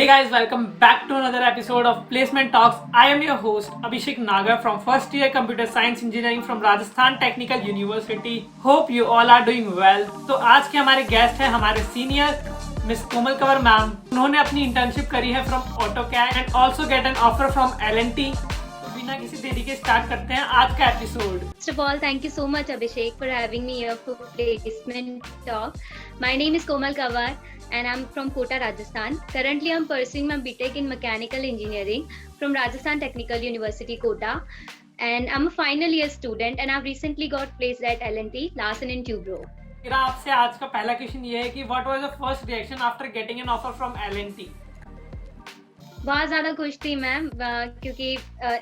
guys, welcome back to another episode of Placement Talks. I am your host Abhishek Nagar from first year Computer Science Engineering from Rajasthan Technical University. Hope you all are doing well. तो आज के हमारे guest हैं हमारे senior miss कोमल Kanwar ma'am. उन्होंने अपनी internship करी है from AutoCAD and also get an offer from L&T. बिना किसी देरी के स्टार्ट करते हैं आज का episode. First of all, thank you so much, Abhishek, for having me here for Placement Talk. My name is Komal Kavar and I'm from Kota, Rajasthan. Currently, I'm pursuing my BTech in Mechanical Engineering from Rajasthan Technical University, Kota. And I'm a final year student and I've recently got placed at L&T, Larsen & Toubro. मेरा आपसे आज का पहला question ये है कि what was the first reaction after getting an offer from L&T? बहुत ज़्यादा खुश थी मैं क्योंकि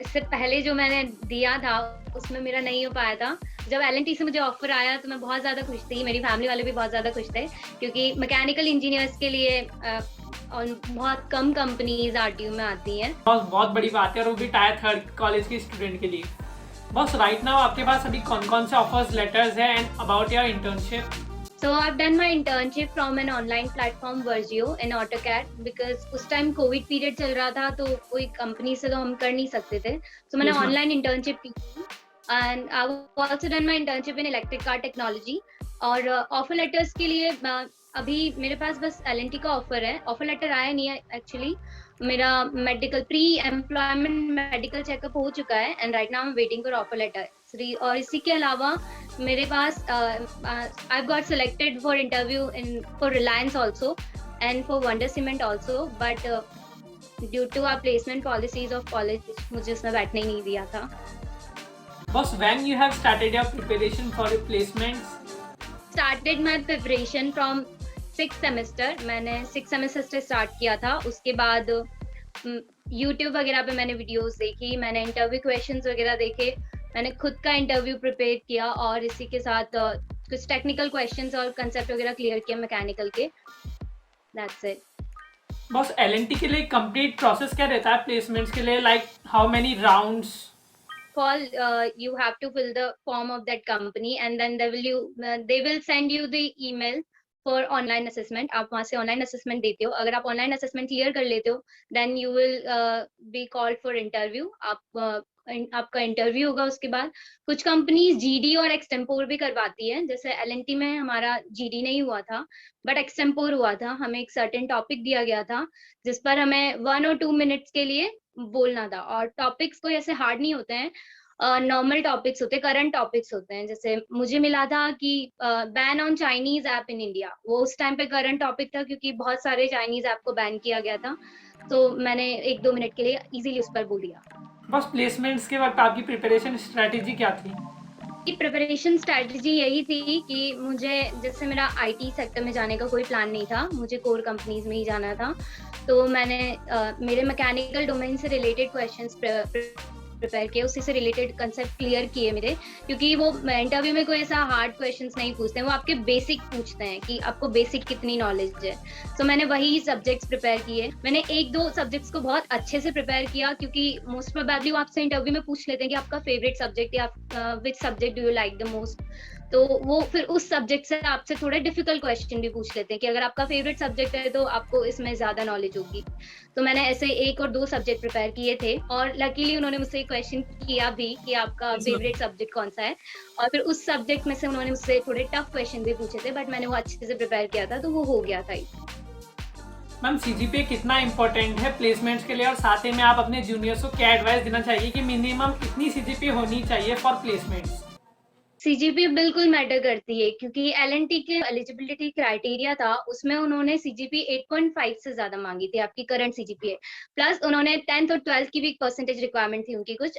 इससे पहले जो मैंने दिया था उसमें मेरा नहीं हो पाया था. जब L&T से मुझे ऑफर आया तो मैं बहुत ज़्यादा खुश थी. मेरी फैमिली वाले भी बहुत ज़्यादा खुश थे क्योंकि मैकेनिकल इंजीनियर्स के लिए बहुत कम कंपनीज RTU में आती हैं. बहुत बड़ी बात है और वो भी टायर 3 कॉलेज के स्टूडेंट के लिए. बस राइट नाउ आपके पास अभी कौन कौन से ऑफर्स लेटर्स हैं and about your internship? So I've done my internship from an online platform Virgio in AutoCAD because उस टाइम कोविड पीरियड चल रहा था तो कोई कंपनी से तो हम कर नहीं सकते थे. तो मैंने ऑनलाइन इंटर्नशिप की and I also done my internship in electric car technology. और ऑफर लेटर्स के लिए अभी मेरे पास बस L&T का ऑफर है. ऑफर लेटर आया नहीं है एक्चुअली. मेरा medical pre employment medical checkup हो चुका है and right now I am waiting for offer letter. और इसी के अलावा मेरे पास I got selected for interview in for Reliance also and for Wonder Cement also but due to our placement policies of college मुझे उसमें बैठने ही नहीं दिया था. Boss, when you have started your preparation for your placements? Started my preparation from 6th semester. मैंने 6th semester से start किया था. उसके बाद YouTube वगैरह पे मैंने वीडियोस देखी, मैंने इंटरव्यू क्वेश्चंस वगैरह देखे, मैंने खुद का इंटरव्यू प्रिपेयर किया और इसी के साथ कुछ टेक्निकल क्वेश्चंस और कंसेप्ट वगैरह क्लियर किया मैकेनिकल के. That's it. बॉस, L&T के लिए कंप्लीट प्रोसेस क्या रहता है प्लेसमेंट्स के लिए? Like how many rounds? You have to fill the form of that company and then they will send you the email for online assessment. आप वहाँ से online assessment देते हो. अगर आप online assessment clear कर लेते हो then you will be called for interview. आपका इंटरव्यू होगा. उसके बाद कुछ कंपनीज GD और एक्सटेम्पोर भी करवाती है. जैसे L&T में हमारा GD नहीं हुआ था बट एक्सटेम्पोर हुआ था. हमें एक सर्टेन टॉपिक दिया गया था जिस पर हमें 1 और 2 मिनट्स के लिए बोलना था. और टॉपिक्स कोई ऐसे हार्ड नहीं होते हैं, नॉर्मल टॉपिक्स होते हैं, करंट टॉपिक्स होते हैं. जैसे मुझे मिला था कि ban on Chinese app in India. वो उस टाइम पे करंट टॉपिक था क्योंकि बहुत सारे चाइनीज ऐप को बैन किया गया था. तो मैंने 1-2 मिनट के लिए इजीली उस पर बोल दिया. बस प्लेसमेंट्स के वक्त आपकी प्रिपरेशन स्ट्रेटेजी क्या थी? प्रिपरेशन स्ट्रेटजी यही थी कि मुझे, जैसे मेरा IT सेक्टर में जाने का कोई प्लान नहीं था, मुझे कोर कंपनीज में ही जाना था. तो मैंने मेरे मैकेनिकल डोमेन से रिलेटेड क्वेश्चंस प्रिपेयर किए, उसी से रिलेटेड कंसेप्ट क्लियर किए मेरे. क्योंकि वो इंटरव्यू में कोई ऐसा हार्ड क्वेश्चंस नहीं पूछते हैं, वो आपके बेसिक पूछते हैं कि आपको बेसिक कितनी नॉलेज है. तो मैंने वही सब्जेक्ट्स प्रिपेयर किए. मैंने 1-2 सब्जेक्ट्स को बहुत अच्छे से प्रिपेयर किया क्योंकि मोस्ट प्रोबेबली वो आपसे इंटरव्यू में पूछ लेते हैं कि आपका फेवरेट सब्जेक्ट या which subject do you like the most. तो वो फिर उस सब्जेक्ट से आपसे थोड़े डिफिकल्ट क्वेश्चन भी पूछ लेते हैं कि अगर आपका फेवरेट सब्जेक्ट है तो आपको इसमें ज्यादा नॉलेज होगी. तो मैंने ऐसे 1 और 2 सब्जेक्ट प्रिपेयर किए थे और लकीली उन्होंने मुझसे क्वेश्चन किया भी कि आपका फेवरेट सब्जेक्ट कौन सा है. और फिर उस सब्जेक्ट में से उन्होंने मुझसे थोड़े टफ क्वेश्चन भी पूछे थे बट मैंने वो अच्छे से प्रिपेयर किया था तो वो हो गया था. मैम, CGPA कितना इम्पोर्टेंट है प्लेसमेंट्स के लिए और साथ ही में आप अपने जूनियर्स को क्या एडवाइस देना चाहिए कि मिनिमम कितनी CGPA होनी चाहिए फॉर प्लेसमेंट्स? CGPA बिल्कुल मैटर करती है क्योंकि L&T के एलिजिबिलिटी क्राइटेरिया था, उसमें उन्होंने CGPA 8.5 से ज्यादा मांगी थी आपकी करंट CGPA. प्लस उन्होंने 10th और 12th की भी परसेंटेज रिक्वायरमेंट थी उनकी कुछ.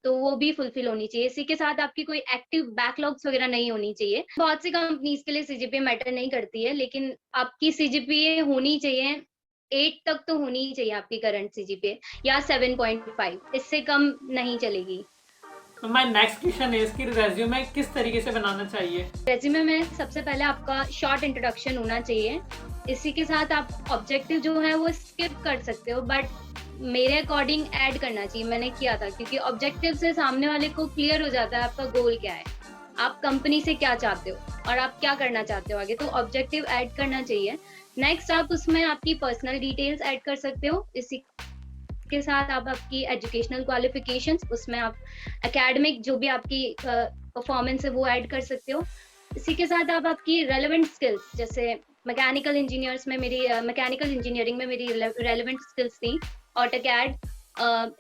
तो वो भी फुलफिल होनी चाहिए. इसी के साथ आपकी कोई एक्टिव बैकलॉग्स वगैरह नहीं होनी चाहिए. बहुत सी कंपनीज के लिए CGPA मैटर नहीं करती है लेकिन आपकी CGPA होनी चाहिए 8 तक तो होनी ही चाहिए आपकी करंट CGPA या 7.5. इससे कम नहीं चलेगी. तो माय नेक्स्ट क्वेश्चन है इसकी रेज्यूमे किस तरीके से बनाना चाहिए? रेज्यूमे में सबसे पहले आपका शॉर्ट इंट्रोडक्शन होना चाहिए. इसी के साथ आप ऑब्जेक्टिव जो है वो स्किप कर सकते हो बट मेरे अकॉर्डिंग ऐड करना चाहिए. मैंने किया था क्योंकि ऑब्जेक्टिव से सामने वाले को क्लियर हो जाता है आपका गोल क्या है, आप कंपनी से क्या चाहते हो और आप क्या करना चाहते हो आगे. तो ऑब्जेक्टिव ऐड करना चाहिए. नेक्स्ट आप उसमें आपकी पर्सनल डिटेल्स ऐड कर सकते हो। इसी के साथ आप आपकी एजुकेशनल क्वालिफिकेशंस, उसमें आप एकेडमिक जो भी आपकी परफॉर्मेंस है वो ऐड कर सकते हो। इसी के साथ आप आपकी रेलेवेंट स्किल्स, जैसे मैकेनिकल इंजीनियरिंग में मेरी रेलेवेंट स्किल्स थी AutoCAD,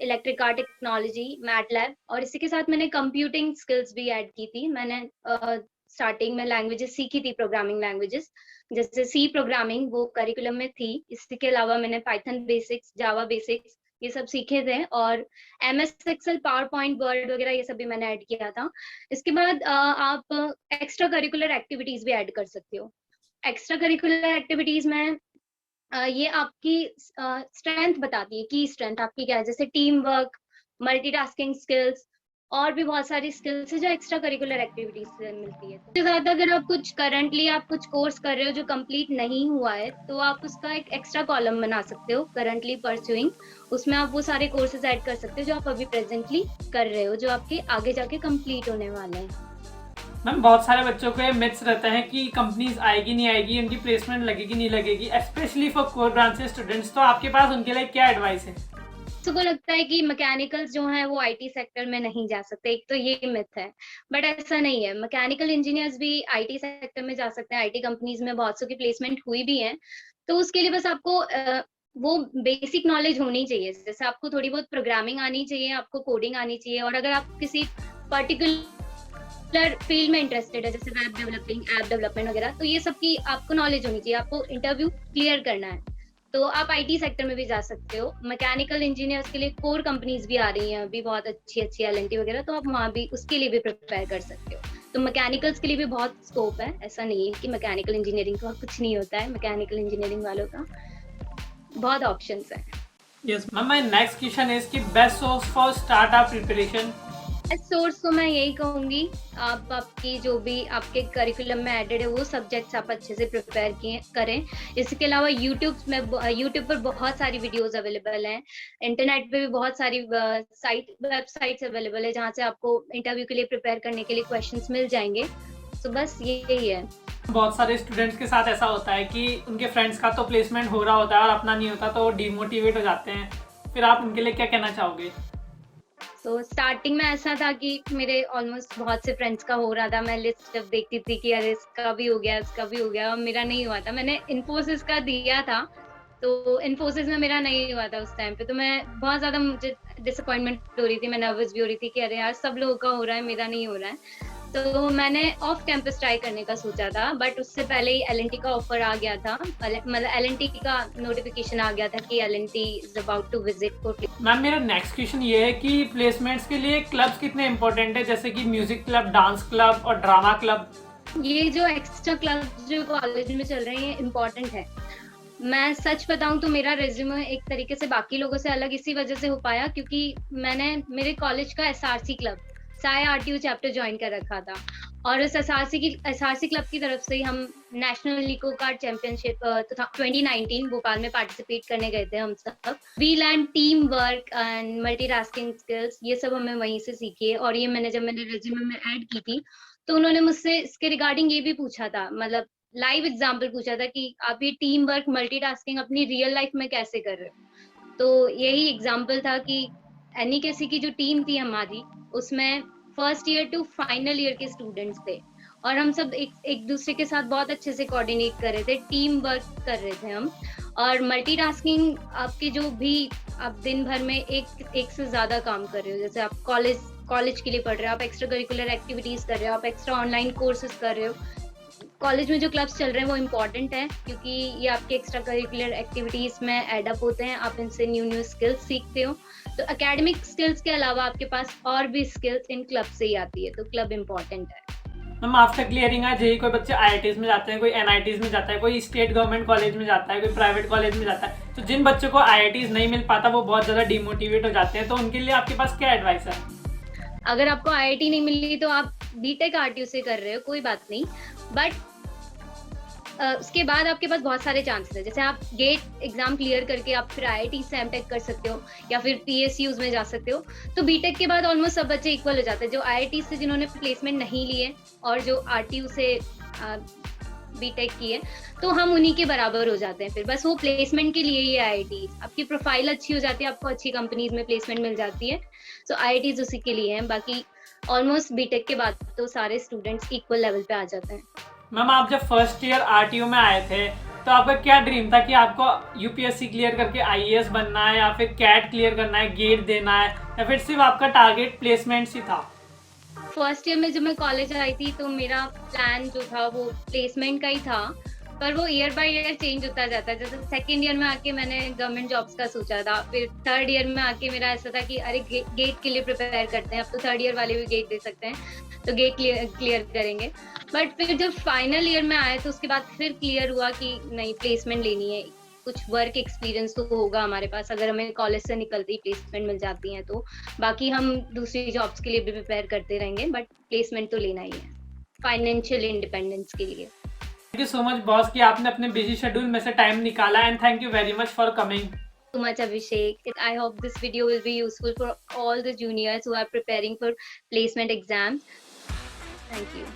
electric car technology, MATLAB, और इसी के साथ मैंने कंप्यूटिंग स्किल्स भी ऐड की थी। मैंने स्टार्टिंग में लैंग्वेजेस सीखी थी, प्रोग्रामिंग लैंग्वेजेस, जैसे सी प्रोग्रामिंग वो करिकुलम में थी। इसके अलावा मैंने पाइथन बेसिक्स, जावा बेसिक्स ये सब सीखे थे, और MS Excel, PowerPoint, Word वगैरह ये सब भी मैंने ऐड किया था। इसके बाद आप एक्स्ट्रा करिकुलर एक्टिविटीज भी ऐड कर सकते हो। एक्स्ट्रा करिकुलर एक्टिविटीज में ये आपकी स्ट्रेंथ बताती है, की स्ट्रेंथ आपकी क्या है, जैसे टीम वर्क, मल्टीटास्किंग स्किल्स, और भी बहुत सारी स्किल्स है जो एक्स्ट्रा करिकुलर एक्टिविटीज से मिलती है। तो ज्यादा अगर आप कुछ कोर्स कर रहे हो जो कंप्लीट नहीं हुआ है, तो आप उसका एक एक्स्ट्रा कॉलम बना सकते हो, करंटली परस्यूइंग। उसमें आप वो सारे कोर्सेज ऐड कर सकते हो जो आप अभी प्रेजेंटली कर रहे हो, जो आपके आगे जाके कंप्लीट होने वाले हैं। मैम बहुत सारे बच्चों को ये मिथ्स रहते हैं कि कंपनीज आएगी नहीं आएगी, उनकी प्लेसमेंट लगेगी नहीं लगेगी, specially for core branches students. तो आपके पास उनके लिए क्या एडवाइस है? को लगता है कि मैकेनिकल्स जो हैं वो आईटी सेक्टर में नहीं जा सकते, एक तो ये मिथ है, बट ऐसा नहीं है। मैकेनिकल इंजीनियर्स भी आईटी सेक्टर में जा सकते हैं। आईटी कंपनीज में बहुत सौ की प्लेसमेंट हुई भी है। तो उसके लिए बस आपको वो बेसिक नॉलेज होनी चाहिए, जैसे आपको थोड़ी बहुत प्रोग्रामिंग आनी चाहिए, आपको कोडिंग आनी चाहिए, और अगर आप किसी पर्टिकुलर फील्ड में इंटरेस्टेड है, जैसे वेब डेवलपिंग, ऐप डेवलपमेंट वगैरह, तो ये सब की आपको नॉलेज होनी चाहिए। आपको इंटरव्यू क्लियर करना है, तो आप आईटी सेक्टर में भी जा सकते हो। मैकेनिकल इंजीनियर्स के लिए कोर कंपनीज भी आ रही हैं अभी, बहुत अच्छी अच्छी एलएनटी वगैरह, तो आप वहाँ भी उसके लिए भी प्रिपेयर कर सकते हो। तो मैकेनिकल्स के लिए भी बहुत स्कोप है, ऐसा नहीं है कि मैकेनिकल इंजीनियरिंग का कुछ नहीं होता है। मैकेनिकल इंजीनियरिंग वालों का बहुत ऑप्शंस है। Yes ma'am, my next question is कि best source for startup preparation. Source तो मैं यही कहूंगी, आप आपकी जो भी आपके करिकुलम में एडेड है वो सब्जेक्ट्स आप अच्छे से प्रिपेयर करें। इसके अलावा यूट्यूब पर बहुत सारी वीडियोस अवेलेबल हैं। इंटरनेट पे भी बहुत सारी वेबसाइट्स अवेलेबल है जहाँ से आपको इंटरव्यू के लिए प्रिपेयर करने के लिए क्वेश्चंस मिल जाएंगे। तो बस यही है। बहुत सारे स्टूडेंट्स के साथ ऐसा होता है कि उनके फ्रेंड्स का तो प्लेसमेंट हो रहा होता है और अपना नहीं होता, तो वो डिमोटिवेट हो जाते हैं। फिर आप उनके लिए क्या कहना चाहोगे? तो स्टार्टिंग में ऐसा था कि मेरे ऑलमोस्ट बहुत से फ्रेंड्स का हो रहा था। मैं लिस्ट जब देखती थी कि अरे इसका भी हो गया, इसका भी हो गया, और मेरा नहीं हुआ था। मैंने इन्फोसिस का दिया था, तो इन्फोसिस में मेरा नहीं हुआ था उस टाइम पे। तो मैं बहुत ज्यादा, मुझे डिसअपॉइंटमेंट हो रही थी, मैं नर्वस भी हो रही थी कि अरे यार सब लोगों का हो रहा है, मेरा नहीं हो रहा है। तो मैंने ऑफ कैंपस ट्राई करने का सोचा था, बट उससे पहले ही एलएनटी का ऑफर आ गया था, मतलब एलएनटी का नोटिफिकेशन आ गया था कि LNT is about to visit court. Ma'am मेरा नेक्स्ट क्वेश्चन ये है कि प्लेसमेंट्स के लिए क्लब्स कितने इंपॉर्टेंट है, जैसे कि म्यूजिक क्लब, डांस क्लब और ड्रामा क्लब? ये जो एक्स्ट्रा क्लब जो कॉलेज में चल रहे हैं, ये इम्पोर्टेंट है। मैं सच बताऊं तो मेरा रिज्यूमे एक तरीके से बाकी लोगों से अलग इसी वजह से हो पाया, क्योंकि मैंने मेरे कॉलेज का SRC club, Sai RTU chapter join कर रखा था, और उस एसआरसी क्लब की तरफ से ही हम नेशनल लिको कार्ड चैंपियनशिप 2019 भोपाल में पार्टिसिपेट करने गए थे हम सब। We learn team work and multitasking skills, ये सब हमें वहीं से सीखी है। और ये जब मैंने रिज्यूमे में ऐड की थी, तो उन्होंने मुझसे इसके रिगार्डिंग ये भी पूछा था, मतलब लाइव एग्जाम्पल पूछा था कि आप ये टीम वर्क, मल्टीटास्किंग अपनी रियल लाइफ में कैसे कर रहे हो। तो यही एग्जाम्पल था कि एनईकेसी की जो टीम थी हमारी, उसमें first year to final year के स्टूडेंट्स थे, और हम सब एक दूसरे के साथ बहुत अच्छे से कोऑर्डिनेट कर रहे थे, टीम वर्क कर रहे थे हम। और मल्टीटास्किंग आपके जो भी आप दिन भर में एक से ज्यादा काम कर रहे हो, जैसे आप कॉलेज के लिए पढ़ रहे हो, आप एक्स्ट्रा करिकुलर एक्टिविटीज कर रहे हो, आप एक्स्ट्रा ऑनलाइन कोर्सेज कर रहे हो। कॉलेज में जो क्लब्स चल रहे हैं वो इम्पोर्टेंट है, क्योंकि ये आपके एक्स्ट्रा करिकुलर एक्टिविटीज में एडअप होते हैं, आप इनसे न्यू स्किल्स सीखते हो। तो एकेडमिक स्किल्स के अलावा आपके पास और भी स्किल्स इन क्लब से ही आती है, तो क्लब इम्पोर्टेंट है। मैम आफ्टर क्लियरिंग है जेई कोई बच्चे आईआईटीज में जाते हैं, कोई एनआईटीज में जाता है, कोई स्टेट गवर्नमेंट कॉलेज में जाता है, कोई प्राइवेट कॉलेज में जाता है। तो जिन बच्चों को आईआईटीज नहीं मिल पाता, वो बहुत ज़्यादा डिमोटिवेट हो जाते हैं, तो उनके लिए आपके पास क्या एडवाइस है? अगर आपको आईआईटी नहीं मिली तो आप बीटेक आरटीयू से कर रहे हो, कोई बात नहीं, बट उसके बाद आपके पास बहुत सारे चांसेस है। जैसे आप गेट एग्जाम क्लियर करके आप फिर आईआईटी से एमटेक कर सकते हो, या फिर पीएसयूज में जा सकते हो। तो बीटेक के बाद ऑलमोस्ट सब बच्चे इक्वल हो जाते हैं, जो आईआईटी से जिन्होंने प्लेसमेंट नहीं लिए और जो आरटीयू से बीटेक की है, तो हम उन्हीं के बराबर हो जाते हैं। फिर बस वो प्लेसमेंट के लिए ही आईआईटी, आपकी प्रोफाइल अच्छी हो जाती है, आपको अच्छी कंपनीज में प्लेसमेंट मिल जाती है, तो आईआईटी उसी के लिए है। बाकी ऑलमोस्ट बीटेक के बाद तो सारे स्टूडेंट्स इक्वल लेवल पे आ जाते हैं। मैम आप जब फर्स्ट ईयर आरटीओ में आए थे तो आपका क्या ड्रीम था कि आपको यूपीएससी क्लियर करके आईएएस बनना है या फिर कैट क्लियर करना है, गेट देना है, या फिर सिर्फ आपका टारगेट प्लेसमेंट्स ही था? फर्स्ट ईयर में जब मैं कॉलेज आई थी तो मेरा प्लान जो था वो प्लेसमेंट का ही था, पर वो ईयर बाय ईयर चेंज होता जाता है। जैसे सेकंड ईयर में आके मैंने गवर्नमेंट जॉब्स का सोचा था, फिर थर्ड ईयर में आके मेरा ऐसा था कि अरे गेट के लिए प्रिपेयर करते हैं, अब तो थर्ड ईयर वाले भी गेट दे सकते हैं, तो गेट क्लियर करेंगे। बट फिर जब फाइनल ईयर में आए तो उसके बाद फिर क्लियर हुआ कि नहीं, प्लेसमेंट लेनी है, कुछ वर्क एक्सपीरियंस तो होगा हमारे पास, अगर हमें कॉलेज से निकलते ही प्लेसमेंट मिल जाती है तो बाकी हम दूसरी जॉब्स के लिए भी प्रिपेयर करते रहेंगे, बट प्लेसमेंट तो लेना ही है फाइनेंशियल इंडिपेंडेंस के लिए। Thank you so much boss कि आपने अपने बिजी शेड्यूल में से टाइम निकाला, and thank you very much for coming. So much, Abhishek. I hope this video will be useful for all the juniors who are preparing for placement exams. Thank you.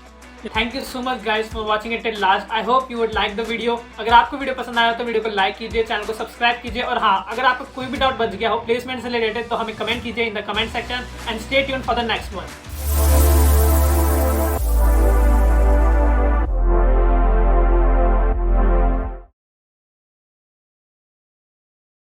Thank you so much guys for watching it till last. I hope you would like the video. अगर आपको video पसंद आया तो video को like कीजिए, channel को subscribe कीजिए, और हाँ, अगर आपको कोई भी डाउट बच गया हो प्लेसमेंट से रिलेटेड तो हमें कमेंट कीजिए in the comment section, and stay tuned for the next one.